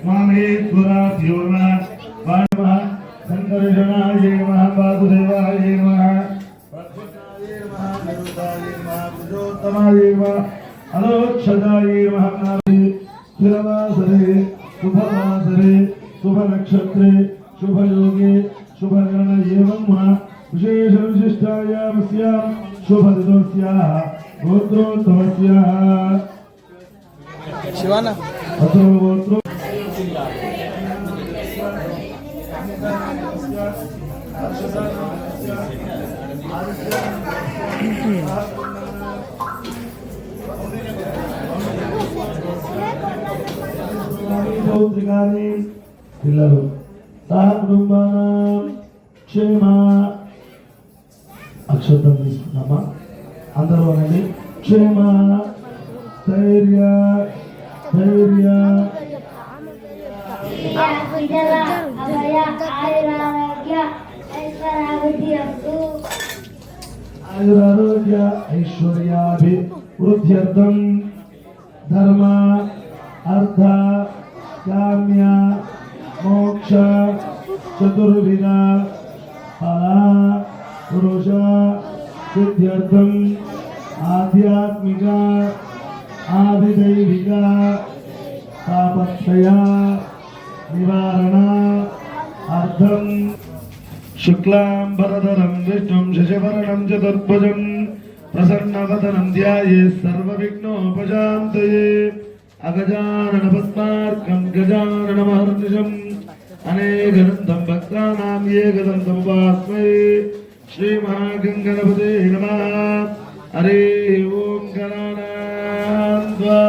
मामेश्वराभ्यो नमः शंकरजनाय नमः वासुदेवाय नमः वत्सनाय नमः गरुडाय नमः पुरुषोत्तमाय नमः अलोक्षदाय नमः स्थिरवासरे शुभवासरे शुभनक्षत्रे शुभयोगे शुभगण एवं विशेष विशिष्टायामस्यां शुभदिनस्याः गोत्रोत्तमस्याः शिवाना अतो गोत्रो పిల్లలు సహ కుటుంబానాం క్షేమ అక్షతం తీసుకున్నామా అందరూ అనండి క్షేమ ధైర్య ధైర్య ఆయురారోగ్య ఐశ్వర్యాభివృద్ధ్యర్థం ధర్మ అర్థ కామ్య మోక్ష చతుర్విధ ఫల పురుష సిద్ధ్యర్థం ఆధ్యాత్మిక ఆదిదైవిక తాపత్రయ నివారణ అర్థం శుక్లాంబరధరం విష్ణుం శశివర్ణం చతుర్భుజం ప్రసన్నవదనం ధ్యాయేత్ సర్వవిఘ్నోపశాంతయే అగజానన పద్మార్కం గజాననమహర్నిశం అనేకదంతం భక్తానాం ఏకదంతముపాస్మై శ్రీ మహాగణపతే నమః హరి ఓం గణానాన్వా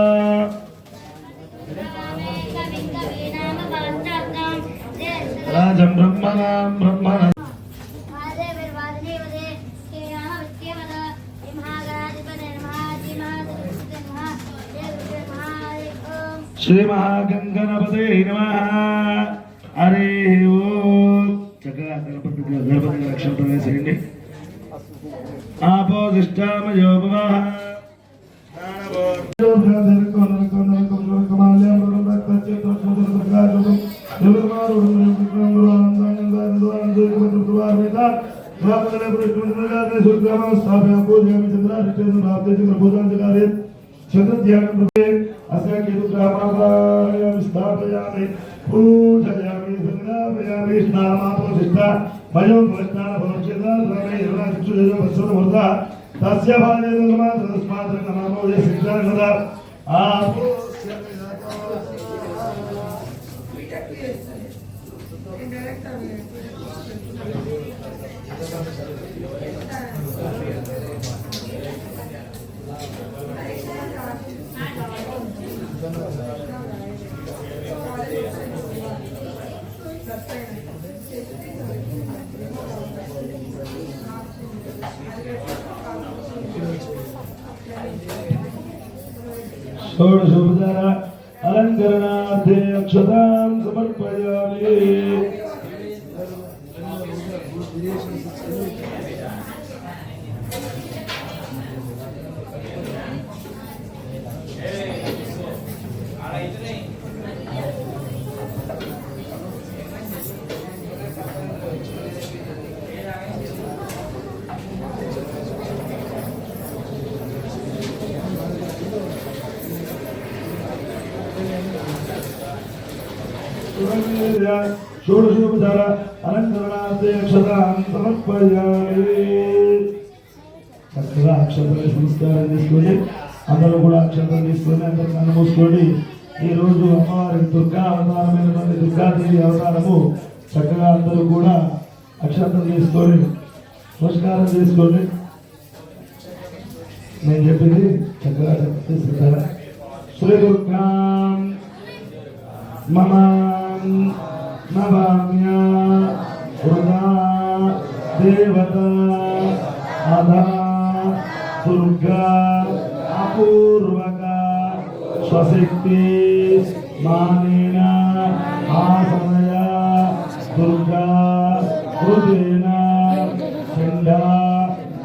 రాజం బ్రహ్మణాం బ్రహ్మణ శ్రీ మహాగణపతే నమః హరి ఓం చక్కగా గణపతి అక్షంతం వేసేయండి ఆపోదిష్టామయో భవః स्थापयामि पूजयामि संज्ञापयामि स्नानापोदिष्टा मयं स्नानभवच्छेदा सर्वैर्वचुदेवस्वरमूर्ता तस्य भाजेन नमः तस्मात् नमो ये सिद्धानदा आपो षोडशोपचार अलंकरणार्थे अक्षतां समर्पयामि षोडशोपचार अलंकरणार्थे अक्षतां समर्पयामि చక్కగా అక్షతలు నమస్కారం చేసుకొని అందరూ కూడా అక్షతలు తీసుకొని అందరూ కనుమూసుకొని ఈరోజు అమ్మవారి దుర్గా అవతారమైనటువంటి దుర్గాదేవి అవతారము చక్కగా అందరూ కూడా అక్షతలు తీసుకొని నమస్కారం చేసుకోండి. నేను చెప్పింది చక్కగా తీసుకుంటారా శ్రీ దుర్గాం మమ నవామ్య దుర్గా దేవత అధా దుర్గా అపూర్వక స్వశక్తి మానేన ఆసనయ దుర్గా హృదయన చండ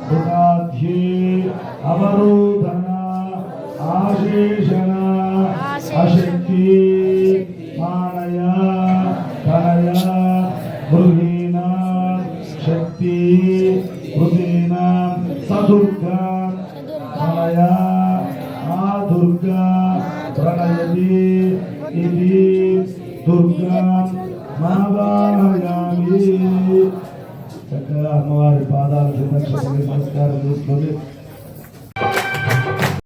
దుకాధ్యే అవరోధన ఆశేషణ అశక్తి శక్తి హృదయన సదుర్గా ప్రణయ ఆ దుర్గా ప్రణయతి ఇది దుర్గా మావాహయామి. చక్కగా అమ్మవారి పాదాలు నమస్కారం చేసుకొని